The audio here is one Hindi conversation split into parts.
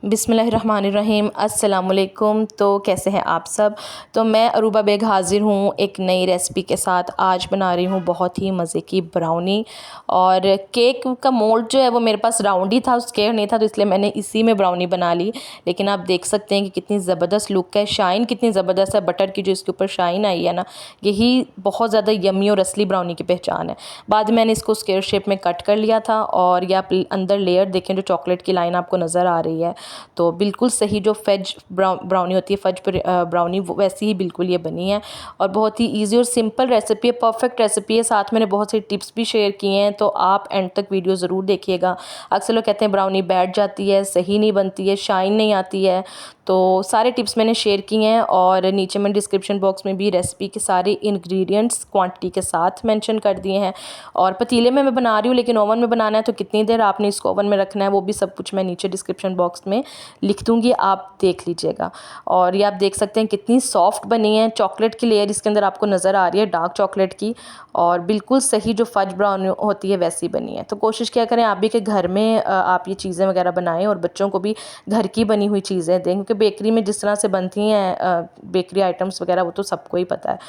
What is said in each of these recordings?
बिस्मिल्लाहिर्रहमानिर्रहीम अस्सलामुअलैकुम। तो कैसे हैं आप सब। तो मैं अरूबा बेग हाज़िर हूँ एक नई रेसिपी के साथ। आज बना रही हूँ बहुत ही मज़े की ब्राउनी। और केक का मोल्ड जो है वो मेरे पास राउंड ही था, स्क्वायर नहीं था, तो इसलिए मैंने इसी में ब्राउनी बना ली। लेकिन आप देख सकते हैं कि कितनी ज़बरदस्त लुक है, शाइन कितनी ज़बरदस्त है। बटर की जो इसके ऊपर शाइन आई है ना, यही बहुत ज़्यादा यम्मी और असली ब्राउनी की पहचान है। बाद में मैंने इसको स्क्वायर शेप में कट कर लिया था। और ये आप अंदर लेयर देखें, जो चॉकलेट की लाइन आपको नज़र आ रही है, तो बिल्कुल सही जो फज ब्राउनी होती है, फज ब्राउनी, वैसी ही बिल्कुल ये बनी है। और बहुत ही इजी और सिंपल रेसिपी है, परफेक्ट रेसिपी है। साथ मैंने बहुत सी टिप्स भी शेयर किए हैं, तो आप एंड तक वीडियो ज़रूर देखिएगा। अक्सर लोग कहते हैं ब्राउनी बैठ जाती है, सही नहीं बनती है, शाइन नहीं आती है, तो सारे टिप्स मैंने शेयर किए हैं। और नीचे मैं डिस्क्रिप्शन बॉक्स में भी रेसिपी के सारे इंग्रेडिएंट्स क्वांटिटी के साथ मेंशन कर दिए हैं। और पतीले में मैं बना रही हूँ, लेकिन ओवन में बनाना है तो कितनी देर आपने इसको ओवन में रखना है वो भी सब कुछ मैं नीचे डिस्क्रिप्शन बॉक्स में लिख दूँगी, आप देख लीजिएगा। और ये आप देख सकते हैं कितनी सॉफ्ट बनी है। चॉकलेट की लेयर इसके अंदर आपको नज़र आ रही है, डार्क चॉकलेट की, और बिल्कुल सही जो फज ब्राउनी होती है वैसी बनी है। तो कोशिश क्या करें आप भी कि घर में आप ये चीज़ें वगैरह बनाएं और बच्चों को भी घर की बनी हुई चीज़ें दें, क्योंकि बेकरी में जिस तरह से बनती हैं बेकरी आइटम्स वगैरह वो तो सबको ही पता है।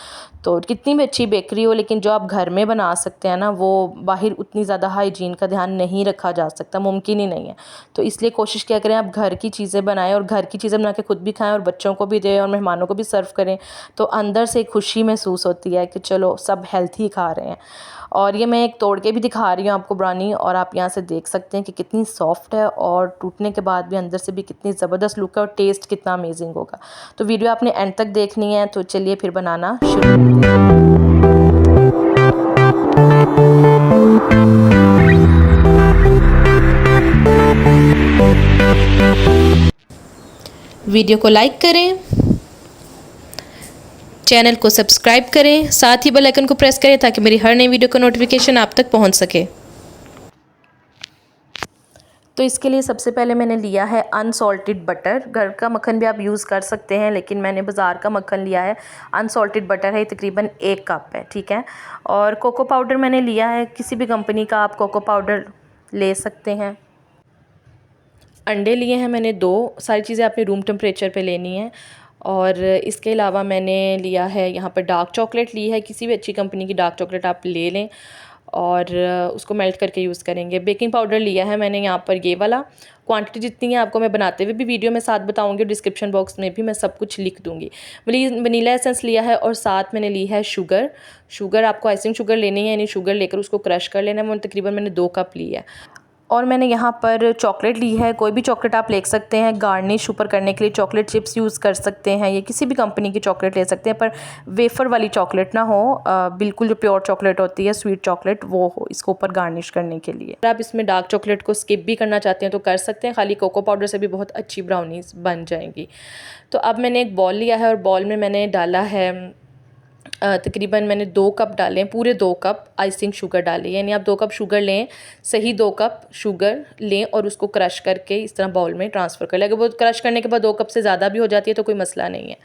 तो कितनी भी अच्छी बेकरी हो, लेकिन जो आप घर में बना सकते हैं ना, वो बाहर उतनी ज़्यादा हाइजीन का ध्यान नहीं रखा जा सकता, मुमकिन ही नहीं है। तो इसलिए कोशिश क्या करें आप घर की चीज़ें बनाएं, और घर की चीज़ें बना के खुद भी खाएं और बच्चों को भी दें और मेहमानों को भी सर्व करें। तो अंदर से खुशी महसूस होती है कि चलो सब हेल्थी खा रहे हैं। और ये मैं एक तोड़ के भी दिखा रही हूँ आपको ब्राउनी, और आप यहाँ से देख सकते हैं कि कितनी सॉफ्ट है, और टूटने के बाद भी अंदर से भी कितनी ज़बरदस्त लुक है, और टेस्ट कितना अमेजिंग होगा। तो वीडियो आपने एंड तक देखनी है। तो चलिए फिर बनाना शुरू करते हैं। वीडियो को लाइक करें, चैनल को सब्सक्राइब करें, साथ ही बेल आइकन को प्रेस करें ताकि मेरी हर नई वीडियो का नोटिफिकेशन आप तक पहुंच सके। तो इसके लिए सबसे पहले मैंने लिया है अनसॉल्टेड बटर। घर का मक्खन भी आप यूज़ कर सकते हैं, लेकिन मैंने बाज़ार का मक्खन लिया है। अनसॉल्टेड बटर है, तकरीबन 1 कप है, ठीक है। और कोको पाउडर मैंने लिया है, किसी भी कंपनी का आप कोको पाउडर ले सकते हैं। अंडे लिए हैं मैंने 2, सारी चीज़ें आपने रूम टेम्परेचर पे लेनी है। और इसके अलावा मैंने लिया है यहाँ पर डार्क चॉकलेट ली है, किसी भी अच्छी कंपनी की डार्क चॉकलेट आप ले लें और उसको मेल्ट करके यूज़ करेंगे। बेकिंग पाउडर लिया है मैंने यहाँ पर ये वाला। क्वांटिटी जितनी है आपको मैं बनाते हुए भी वीडियो में साथ बताऊंगी, डिस्क्रिप्शन बॉक्स में भी मैं सब कुछ लिख दूंगी। वनीला एसेंस लिया है, और साथ मैंने ली है शुगर आपको आइसिंग शुगर लेनी है, यानी शुगर लेकर उसको क्रश कर लेना है। वो तकरीबन मैंने 2 कप ली है। और मैंने यहाँ पर चॉकलेट ली है, कोई भी चॉकलेट आप ले सकते हैं। गार्निश ऊपर करने के लिए चॉकलेट चिप्स यूज़ कर सकते हैं, या किसी भी कंपनी की चॉकलेट ले सकते हैं, पर वेफर वाली चॉकलेट ना हो, बिल्कुल जो प्योर चॉकलेट होती है, स्वीट चॉकलेट, वो हो इसको ऊपर गार्निश करने के लिए। अगर आप इसमें डार्क चॉकलेट को स्किप भी करना चाहते हैं तो कर सकते हैं, खाली कोको पाउडर से भी बहुत अच्छी ब्राउनीज बन जाएंगी। तो अब मैंने एक बॉल लिया है, और बॉल में मैंने डाला है तकरीबन मैंने 2 कप डाले हैं, पूरे 2 कप आइसिंग शुगर डाली है। यानी आप 2 कप शुगर लें, सही 2 कप शुगर लें और उसको क्रश करके इस तरह बाउल में ट्रांसफ़र कर लें। अगर वो क्रश करने के बाद 2 कप से ज़्यादा भी हो जाती है तो कोई मसला नहीं है।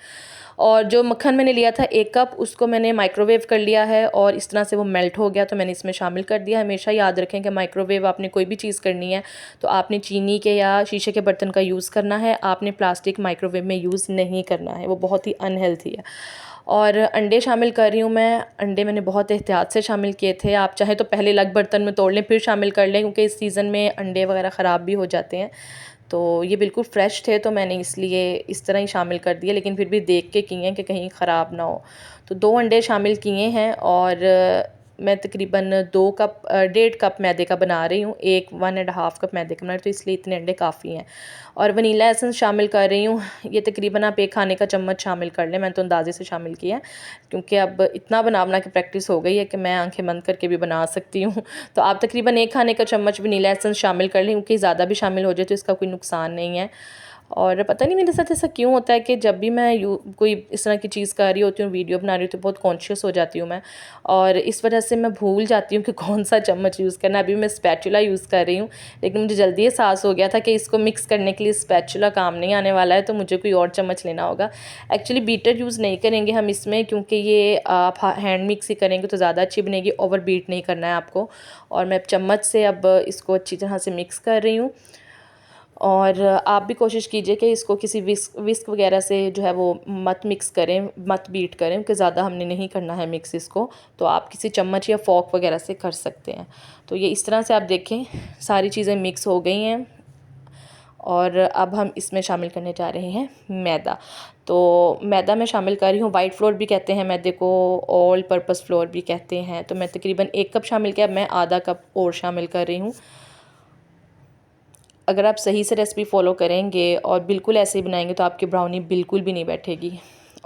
और जो मक्खन मैंने लिया था 1 कप, उसको मैंने माइक्रोवेव कर लिया है, और इस तरह से वो मेल्ट हो गया तो मैंने इसमें शामिल कर दिया। हमेशा याद रखें कि माइक्रोवेव आपने कोई भी चीज़ करनी है तो आपने चीनी के या शीशे के बर्तन का यूज़ करना है, आपने प्लास्टिक माइक्रोवेव में यूज़ नहीं करना है, वो बहुत ही अनहेल्थी है। और अंडे शामिल कर रही हूँ मैं। अंडे मैंने बहुत एहतियात से शामिल किए थे, आप चाहे तो पहले अलग बर्तन में तोड़ लें फिर शामिल कर लें, क्योंकि इस सीज़न में अंडे वगैरह ख़राब भी हो जाते हैं। तो ये बिल्कुल फ्रेश थे तो मैंने इसलिए इस तरह ही शामिल कर दिए, लेकिन फिर भी देख के किए हैं कि कहीं ख़राब ना हो। तो 2 अंडे शामिल किए हैं, और मैं तकरीबन 2 कप 1.5 कप मैदे का बना रही हूँ, 1.5 कप मैदे का बना रही हूँ, तो इसलिए इतने अंडे काफ़ी हैं। और वनीला एसेंस शामिल कर रही हूँ, ये तकरीबन आप 1 खाने का चम्मच शामिल कर लें। मैंने तो अंदाजे से शामिल किया है, क्योंकि अब इतना बना बना के प्रैक्टिस हो गई है कि मैं आंखें बंद करके भी बना सकती हूँ। तो आप तकरीबन 1 खाने का चम्मच वनीला एसेंस शामिल कर लें, क्योंकि ज़्यादा भी शामिल हो जाए तो इसका कोई नुकसान नहीं है। और पता नहीं मेरे साथ ऐसा क्यों होता है कि जब भी मैं कोई इस तरह की चीज़ कर रही होती हूँ, वीडियो बना रही हूँ, तो बहुत कॉन्शियस हो जाती हूँ मैं, और इस वजह से मैं भूल जाती हूँ कि कौन सा चम्मच यूज़ करना है। अभी मैं स्पैचुला यूज़ कर रही हूँ, लेकिन मुझे जल्दी एहसास हो गया था कि इसको मिक्स करने के लिए स्पैचुला काम नहीं आने वाला है, तो मुझे कोई और चम्मच लेना होगा। एक्चुअली बीटर यूज़ नहीं करेंगे हम इसमें, क्योंकि ये आप हैंड मिक्स ही करेंगे तो ज़्यादा अच्छी बनेगी, ओवर बीट नहीं करना है आपको। और मैं चम्मच से अब इसको अच्छी तरह से मिक्स कर रही हूँ। और आप भी कोशिश कीजिए कि इसको किसी विस्क वगैरह से जो है वो मत मिक्स करें, मत बीट करें, क्योंकि ज़्यादा हमने नहीं करना है मिक्स इसको। तो आप किसी चम्मच या फ़ोर्क वगैरह से कर सकते हैं। तो ये इस तरह से आप देखें सारी चीज़ें मिक्स हो गई हैं और अब हम इसमें शामिल करने जा रहे हैं मैदा। तो मैदा मैं शामिल कर रही हूँ, वाइट फ्लोर भी कहते हैं मैदे को, ऑल पर्पस फ्लोर भी कहते हैं। तो मैं तकरीबन 1 कप शामिल किया, मैं आधा कप और शामिल कर रही हूँ। अगर आप सही से रेसिपी फॉलो करेंगे और बिल्कुल ऐसे ही बनाएंगे तो आपकी ब्राउनी बिल्कुल भी नहीं बैठेगी।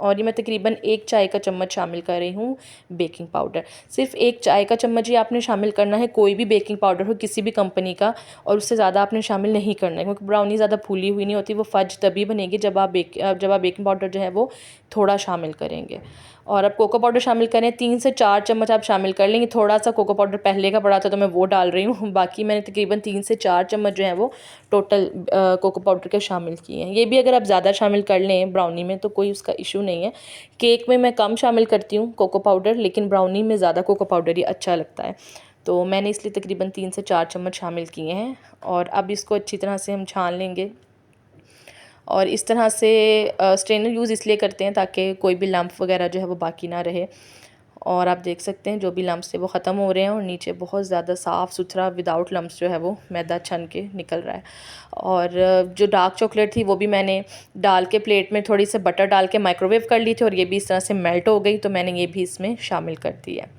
और ये मैं तकरीबन 1 चाय का चम्मच शामिल कर रही हूँ बेकिंग पाउडर। सिर्फ 1 चाय का चम्मच ही आपने शामिल करना है, कोई भी बेकिंग पाउडर हो किसी भी कंपनी का, और उससे ज़्यादा आपने शामिल नहीं करना है, क्योंकि ब्राउनी ज़्यादा फूली हुई नहीं होती। वो फज तभी बनेगी जब आप बेकिंग पाउडर जो है वो थोड़ा शामिल करेंगे। और अब कोको पाउडर शामिल करें, 3 से 4 चम्मच आप शामिल कर लेंगे। थोड़ा सा कोको पाउडर पहले का पड़ा था तो मैं वो डाल रही हूँ, बाकी मैंने तकरीबन 3 से 4 चम्मच जो है वो टोटल कोको पाउडर के शामिल किए हैं। ये भी अगर आप ज़्यादा शामिल कर लें ब्राउनी में तो कोई उसका इशू नहीं है। केक में मैं कम शामिल करती हूँ कोको पाउडर, लेकिन ब्राउनी में ज़्यादा कोको पाउडर ही अच्छा लगता है। तो मैंने इसलिए तकरीबन 3 से 4 चम्मच शामिल किए हैं। और अब इसको अच्छी तरह से हम छान लेंगे। और इस तरह से स्ट्रेनर यूज़ इसलिए करते हैं ताकि कोई भी लम्प वगैरह जो है वो बाकी ना रहे। और आप देख सकते हैं जो भी लम्प्स थे वो ख़त्म हो रहे हैं और नीचे बहुत ज़्यादा साफ़ सुथरा विदाउट लम्प्स जो है वो मैदा छन के निकल रहा है। और जो डार्क चॉकलेट थी वो भी मैंने डाल के प्लेट में थोड़ी सी बटर डाल के माइक्रोवेव कर ली थी और ये भी इस तरह से मेल्ट हो गई, तो मैंने ये भी इसमें शामिल कर दी है।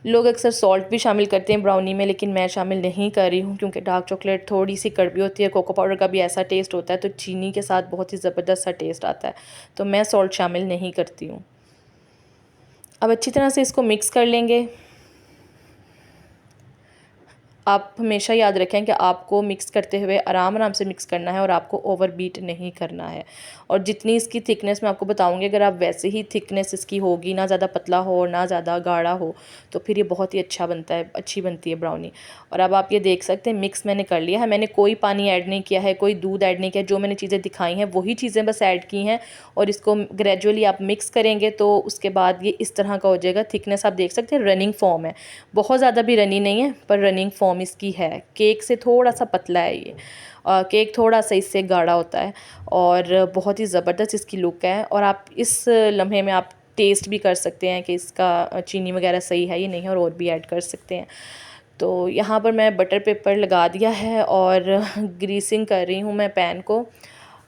लोग अक्सर सॉल्ट भी शामिल करते हैं ब्राउनी में, लेकिन मैं शामिल नहीं कर रही हूँ क्योंकि डार्क चॉकलेट थोड़ी सी कड़वी होती है, कोको पाउडर का भी ऐसा टेस्ट होता है, तो चीनी के साथ बहुत ही ज़बरदस्त सा टेस्ट आता है, तो मैं सॉल्ट शामिल नहीं करती हूँ। अब अच्छी तरह से इसको मिक्स कर लेंगे। आप हमेशा याद रखें कि आपको मिक्स करते हुए आराम आराम से मिक्स करना है और आपको ओवर बीट नहीं करना है। और जितनी इसकी थिकनेस मैं आपको बताऊंगी, अगर आप वैसे ही थिकनेस इसकी होगी, ना ज़्यादा पतला हो और ना ज़्यादा गाढ़ा हो, तो फिर ये बहुत ही अच्छा बनता है, अच्छी बनती है ब्राउनी। और अब आप ये देख सकते हैं मिक्स मैंने कर लिया है, मैंने कोई पानी ऐड नहीं किया है, कोई दूध ऐड नहीं किया, जो मैंने चीज़ें दिखाई हैं वही चीज़ें बस ऐड की हैं। और इसको ग्रेजुअली आप मिक्स करेंगे तो उसके बाद ये इस तरह का हो जाएगा। थिकनेस आप देख सकते हैं रनिंग फॉर्म है, बहुत ज़्यादा भी रनी नहीं है पर रनिंग फॉर्म इसकी है। केक से थोड़ा सा पतला है ये, केक थोड़ा सा इससे गाढ़ा होता है और बहुत ही ज़बरदस्त इसकी लुक है। और आप इस लम्हे में आप टेस्ट भी कर सकते हैं कि इसका चीनी वगैरह सही है या नहीं है, और भी ऐड कर सकते हैं। तो यहाँ पर मैं बटर पेपर लगा दिया है और ग्रीसिंग कर रही हूँ मैं पैन को।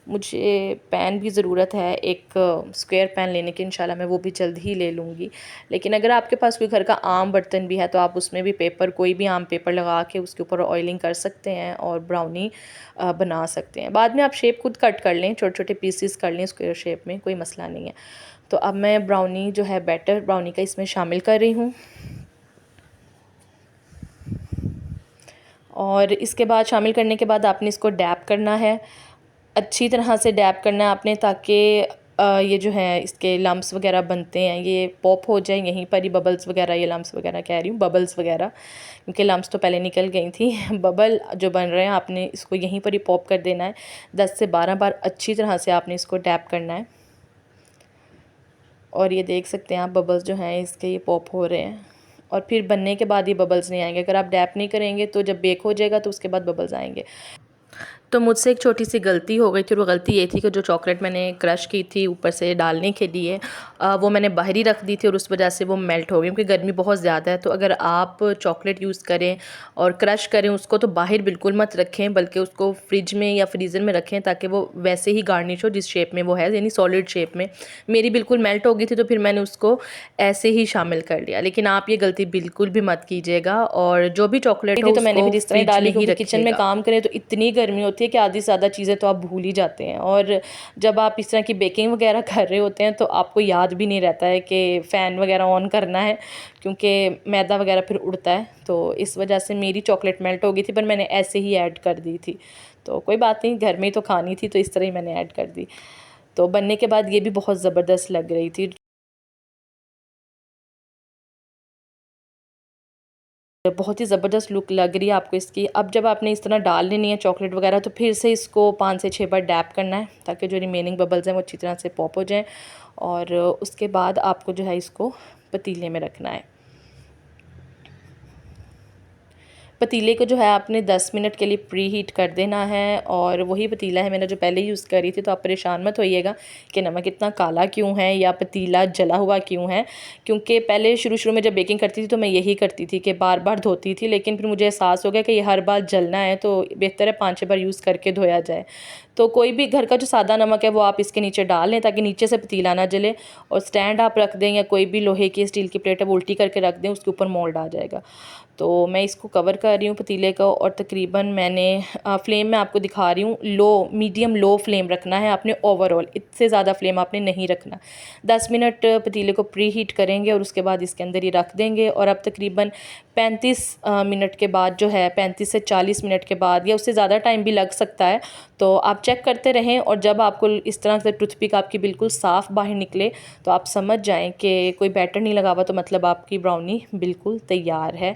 मुझे पैन भी ज़रूरत है, एक स्क्वायर पैन लेने की, इंशाल्लाह मैं वो भी जल्द ही ले लूँगी। लेकिन अगर आपके पास कोई घर का आम बर्तन भी है तो आप उसमें भी पेपर, कोई भी आम पेपर लगा के उसके ऊपर ऑयलिंग कर सकते हैं और ब्राउनी बना सकते हैं। बाद में आप शेप खुद कट कर लें, छोटे छोटे पीसीस कर लें स्क्वायर शेप में, कोई मसला नहीं है। तो अब मैं ब्राउनी जो है बैटर ब्राउनी का इसमें शामिल कर रही हूँ। और इसके बाद शामिल करने के बाद आपने इसको डैप करना है, अच्छी तरह से डैप करना है आपने, ताकि ये जो है इसके लम्प्स वगैरह बनते हैं ये पॉप हो जाए यहीं पर ही, बबल्स वगैरह, ये लम्प्स वगैरह कह रही हूँ, बबल्स वगैरह, क्योंकि लम्प्स तो पहले निकल गई थी। बबल जो बन रहे हैं आपने इसको यहीं पर ही पॉप कर देना है। 10 से 12 बार अच्छी तरह से आपने इसको डैप करना है। और ये देख सकते हैं आप बबल्स जो हैं इसके ये पॉप हो रहे हैं, और फिर बनने के बाद ये बबल्स नहीं आएंगे। अगर आप डैप नहीं करेंगे तो जब बेक हो जाएगा तो उसके बाद बबल्स आएंगे। तो मुझसे एक छोटी सी गलती हो गई थी, और वो गलती ये थी कि जो चॉकलेट मैंने क्रश की थी ऊपर से डालने के लिए, वो मैंने बाहर ही रख दी थी और उस वजह से वो मेल्ट हो गई, क्योंकि गर्मी बहुत ज़्यादा है। तो अगर आप चॉकलेट यूज़ करें और क्रश करें उसको तो बाहर बिल्कुल मत रखें, बल्कि उसको फ्रिज में या फ्रीज़र में रखें, ताकि वो वैसे ही गार्निश हो जिस शेप में वो है, यानी सॉलिड शेप में। मेरी बिल्कुल मेल्ट हो गई थी तो फिर मैंने उसको ऐसे ही शामिल कर लिया। लेकिन आप ये गलती बिल्कुल भी मत कीजिएगा, और जो भी चॉकलेट हो तो मैंने उसको फिर इस तरह ही फ्रिज डाली, में ही क्योंकि किचन में रखिएगा। काम करें तो इतनी गर्मी होती है कि आधी से ज़्यादा चीज़ें तो आप भूल ही जाते हैं। और जब आप इस तरह की बेकिंग वगैरह कर रहे होते हैं तो आपको याद भी नहीं रहता है कि फ़ैन वगैरह ऑन करना है, क्योंकि मैदा वगैरह फिर उड़ता है। तो इस वजह से मेरी चॉकलेट मेल्ट हो गई थी, पर मैंने ऐसे ही ऐड कर दी थी। तो कोई बात नहीं, घर में ही तो खानी थी तो इस तरह ही मैंने ऐड कर दी। तो बनने के बाद ये भी बहुत ज़बरदस्त लग रही थी, बहुत ही ज़बरदस्त लुक लग रही है आपको इसकी। अब जब आपने इस तरह डाल लेनी है चॉकलेट वगैरह तो फिर से इसको 5 से 6 बार डैप करना है, ताकि जो रिमेनिंग बबल्स हैं वो अच्छी तरह से पॉप हो जाएं। और उसके बाद आपको जो है इसको पतीले में रखना है। पतीले को जो है आपने 10 मिनट के लिए प्री हीट कर देना है, और वही पतीला है मैंने जो पहले यूज़ करी थी, तो आप परेशान मत होइएगा कि नमक इतना काला क्यों है या पतीला जला हुआ क्यों है। क्योंकि पहले शुरू में जब बेकिंग करती थी तो मैं यही करती थी कि बार बार धोती थी, लेकिन फिर मुझे एहसास हो गया कि ये हर बार जलना है, तो बेहतर है 5-6 बार यूज़ करके धोया जाए। तो कोई भी घर का जो सादा नमक है वो आप इसके नीचे डाल लें ताकि नीचे से पतीला ना जले, और स्टैंड आप रख दें या कोई भी लोहे की स्टील की प्लेट है वो उल्टी करके रख दें, उसके ऊपर मोल्ड आ जाएगा। तो मैं इसको कवर कर रही हूँ पतीले को, और तकरीबन मैंने फ्लेम में आपको दिखा रही हूँ मीडियम लो फ्लेम रखना है आपने ओवरऑल, इससे ज़्यादा फ्लेम आपने नहीं रखना। 10 मिनट पतीले को प्री हीट करेंगे और उसके बाद इसके अंदर ही रख देंगे, और अब तकरीबन 35 मिनट के बाद जो है 35 से 40 मिनट के बाद, या उससे ज़्यादा टाइम भी लग सकता है, तो आप चेक करते रहें। और जब आपको इस तरह से टूथपिक आपकी बिल्कुल साफ़ बाहर निकले तो आप समझ जाएं कि कोई बैटर नहीं लगा हुआ, तो मतलब आपकी ब्राउनी बिल्कुल तैयार है।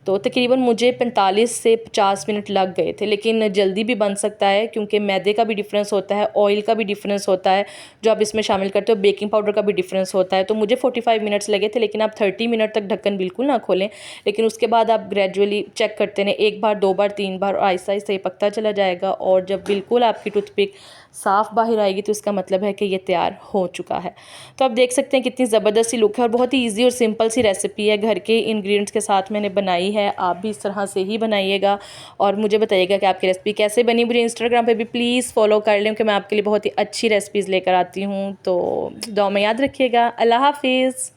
तो तकरीबन मुझे 45 से 50 मिनट लग गए थे, लेकिन जल्दी भी बन सकता है क्योंकि मैदे का भी डिफरेंस होता है, ऑयल का भी डिफरेंस होता है जो आप इसमें शामिल करते हो, बेकिंग पाउडर का भी डिफरेंस होता है। तो मुझे 45 मिनट्स लगे थे, लेकिन आप 30 मिनट तक ढक्कन बिल्कुल ना खोलें, लेकिन उसके बाद आप ग्रेजुअली चेक करते रहें, 1 बार 2 बार 3 बार, और आहिस्ता आहिस्ता ये पकता चला जाएगा। और जब बिल्कुल आपकी टूथपिक साफ़ बाहर आएगी तो इसका मतलब है कि ये तैयार हो चुका है। तो आप देख सकते हैं कितनी ज़बरदस्त सी लुक है, और बहुत ही ईजी और सिंपल सी रेसिपी है, घर के इंग्रेडिएंट्स के साथ मैंने बनाई है। आप भी इस तरह से ही बनाइएगा और मुझे बताइएगा कि आपकी रेसिपी कैसे बनी। मुझे इंस्टाग्राम पे भी प्लीज़ फॉलो कर लें कि मैं आपके लिए बहुत ही अच्छी रेसिपीज़ लेकर आती हूँ। तो दुआ में याद रखिएगा। अल्लाह हाफिज़।